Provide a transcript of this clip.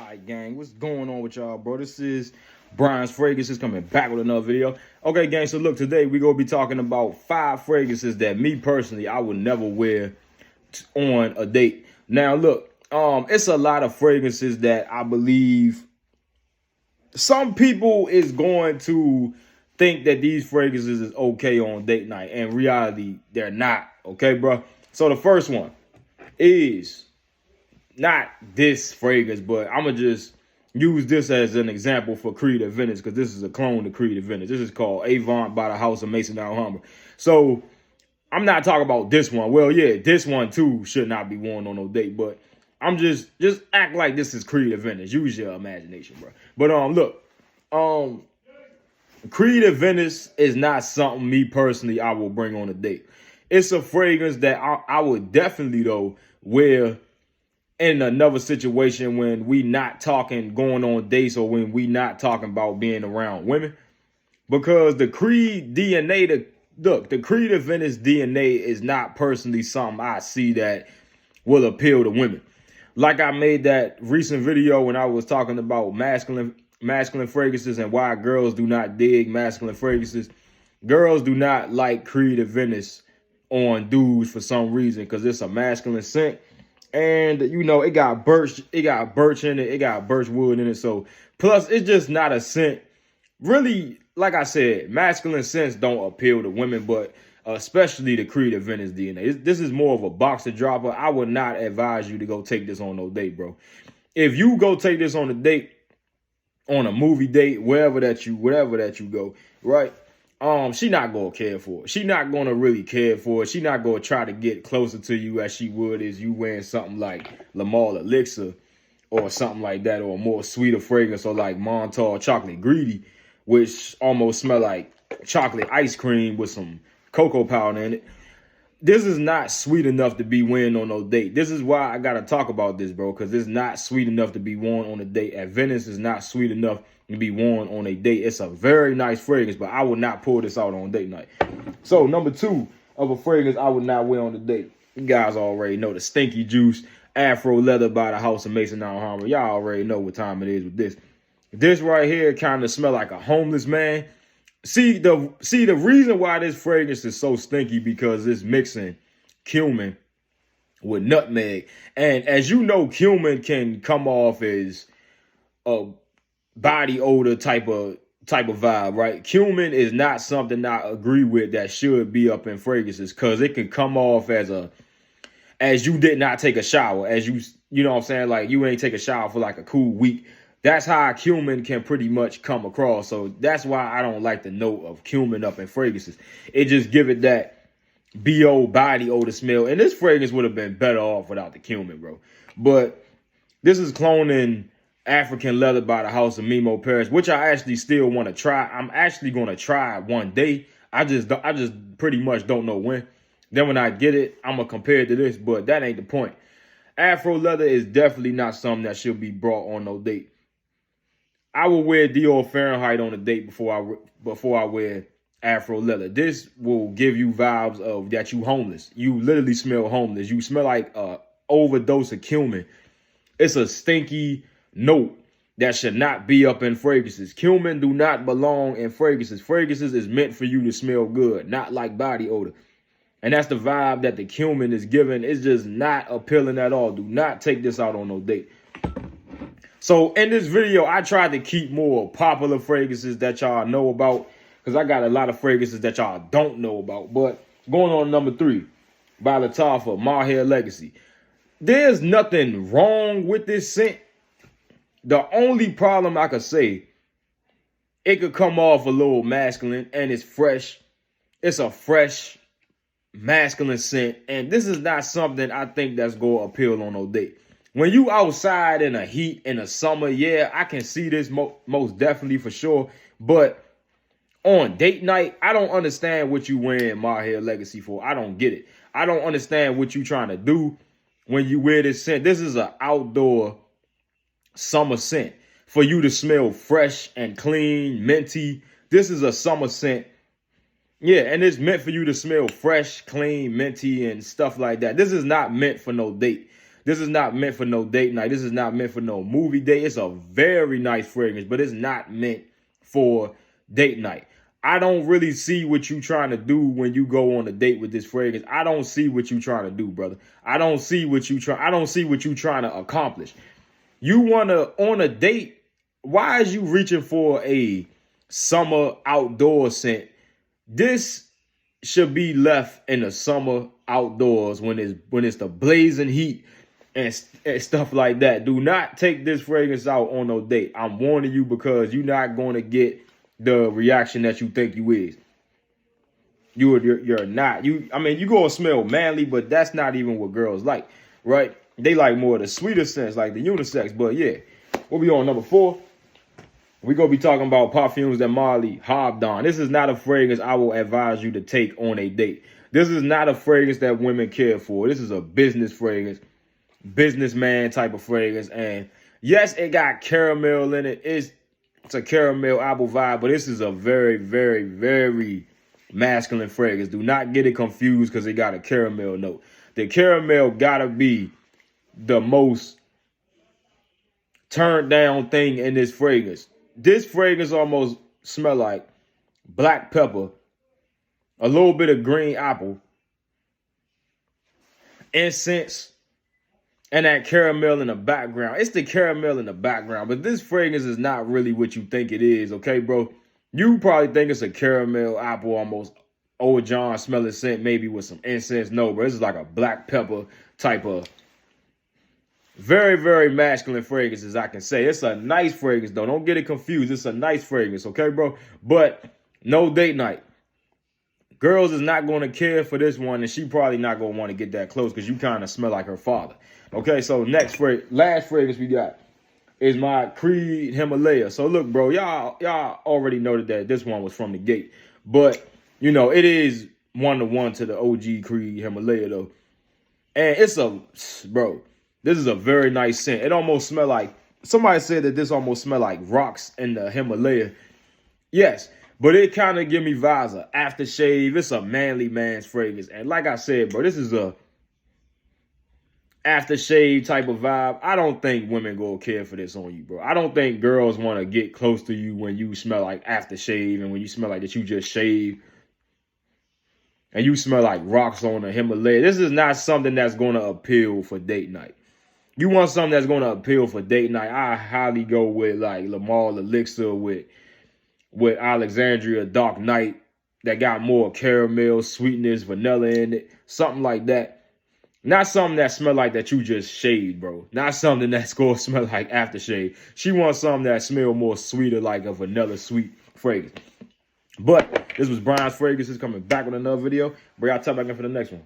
Alright, gang, what's going on with y'all, bro? This is Brian's Fragrances coming back with another video. Okay, gang, so look, today we're going to be talking about 5 fragrances that me personally, I would never wear on a date. Now, look, it's a lot of fragrances that I believe some people is going to think that these fragrances is okay on date night. In reality, they're not, okay, bro? So the first one is not this fragrance, but I'm going to just use this as an example for Creed of Venice because this is a clone to Creed of Venice. This is called Avant by the House of Maison Alhambra. So I'm not talking about this one. Well, yeah, this one too should not be worn on no date, but I'm just act like this is Creed of Venice. Use your imagination, bro. But look, Creed of Venice is not something me personally I will bring on a date. It's a fragrance that I would definitely though wear in another situation when we not talking going on dates or when we not talking about being around women, because the Creed DNA, the Creed of Venice DNA is not personally something I see that will appeal to women. Like I made that recent video when I was talking about masculine fragrances and why girls do not dig masculine fragrances. Girls do not like Creed of Venice on dudes for some reason because it's a masculine scent. And, you know, it got birch in it. It got birch wood in it. So, plus, it's just not a scent. Really, like I said, masculine scents don't appeal to women, but especially the Creed of Venice DNA. This is more of a boxer dropper. I would not advise you to go take this on no date, bro. If you go take this on a date, on a movie date, wherever that you go, right? She not gonna care for it. She not gonna really care for it. She not gonna try to get closer to you as she would is you wearing something like Lamar Elixir or something like that, or a more sweeter fragrance, or like Montauk Chocolate Greedy, which almost smell like chocolate ice cream with some cocoa powder in it. This is not sweet enough to be wearing on no date. This is why I gotta talk about this, bro, because it's not sweet enough to be worn on a date. At Venice is not sweet enough to be worn on a date. It's a very nice fragrance, but I would not pull this out on date night. So number 2 of a fragrance I would not wear on the date. You guys already know the Stinky Juice Afro Leather by the House of Maison Alhambra. Y'all already know what time it is with this. This right here kind of smell like a homeless man. See the reason why this fragrance is so stinky because it's mixing cumin with nutmeg. And as you know, cumin can come off as a body odor type of vibe, right? Cumin is not something I agree with that should be up in fragrances because it can come off as you did not take a shower, as you know what I'm saying, like you ain't take a shower for like a cool week. That's how cumin can pretty much come across. So that's why I don't like the note of cumin up in fragrances. It just give it that BO body odor smell. And this fragrance would have been better off without the cumin, bro. But this is cloning African Leather by the House of Mimo Paris, which I actually still want to try. I'm actually going to try it one day. I just pretty much don't know when. Then when I get it, I'm going to compare it to this, but that ain't the point. Afro Leather is definitely not something that should be brought on no date. I will wear Dior Fahrenheit on a date before I wear Afro Leather. This will give you vibes of that you homeless. You literally smell homeless. You smell like a overdose of cumin. It's a stinky note that should not be up in fragrances. Cumin do not belong in fragrances. Fragrances is meant for you to smell good, not like body odor. And that's the vibe that the cumin is giving. It's just not appealing at all. Do not take this out on no date. So in this video, I tried to keep more popular fragrances that y'all know about because I got a lot of fragrances that y'all don't know about. But going on number 3, by Lattafa, Maher Legacy. There's nothing wrong with this scent. The only problem I could say, it could come off a little masculine and it's fresh. It's a fresh masculine scent. And this is not something I think that's going to appeal on no date. When you outside in a heat in the summer, yeah, I can see this most definitely for sure. But on date night, I don't understand what you wearing Maher Legacy for. I don't get it. I don't understand what you trying to do when you wear this scent. This is an outdoor summer scent for you to smell fresh and clean, minty. This is a summer scent. Yeah, and it's meant for you to smell fresh, clean, minty, and stuff like that. This is not meant for no date. This is not meant for no date night. This is not meant for no movie date. It's a very nice fragrance, but it's not meant for date night. I don't really see what you trying to do when you go on a date with this fragrance. I don't see what you trying to do, brother. I don't see what you trying to accomplish. You want to on a date, why is you reaching for a summer outdoor scent? This should be left in the summer outdoors when it's the blazing heat and stuff like that. Do not take this fragrance out on no date. I'm warning you, because you're not going to get the reaction that you think you is. You're not. I mean, you gonna smell manly, but that's not even what girls like, right? They like more of the sweeter scents, like the unisex. But yeah, we'll be on number 4. We're going to be talking about perfumes that Marley hobbed on. This is not a fragrance I will advise you to take on a date. This is not a fragrance that women care for. This is a business fragrance, businessman type of fragrance. And yes, it got caramel in it. It's a caramel apple vibe, but this is a very, very, very masculine fragrance. Do not get it confused because it got a caramel note. The caramel got to be the most turned down thing in this fragrance. This fragrance almost smell like black pepper, a little bit of green apple, incense, and that caramel in the background. It's the caramel in the background, but this fragrance is not really what you think it is, okay, bro? You probably think it's a caramel apple, almost Old John smelling scent, maybe with some incense. No, bro, this is like a black pepper type of very, very masculine fragrance, as I can say. It's a nice fragrance, though. Don't get it confused. It's a nice fragrance, okay, bro? But no date night. Girls is not going to care for this one, and she probably not going to want to get that close because you kind of smell like her father. Okay, so last fragrance we got is my Creed Himalaya. So look, bro, y'all already noted that this one was from the gate. But, you know, it is 1-to-1 to the OG Creed Himalaya, though. And bro, this is a very nice scent. It almost smell like, somebody said that this almost smell like rocks in the Himalaya. Yes, but it kind of give me vibes of aftershave. It's a manly man's fragrance. And like I said, bro, this is a aftershave type of vibe. I don't think women go care for this on you, bro. I don't think girls want to get close to you when you smell like aftershave and when you smell like that you just shaved and you smell like rocks on the Himalaya. This is not something that's going to appeal for date night. You want something that's going to appeal for date night, I highly go with like Lamar Elixir with Alexandria Dark Knight that got more caramel, sweetness, vanilla in it. Something like that. Not something that smell like that you just shaved, bro. Not something that's going to smell like aftershave. She wants something that smell more sweeter, like a vanilla sweet fragrance. But this was Brian's Fragrances coming back with another video. Bro, I'll tap back in for the next one.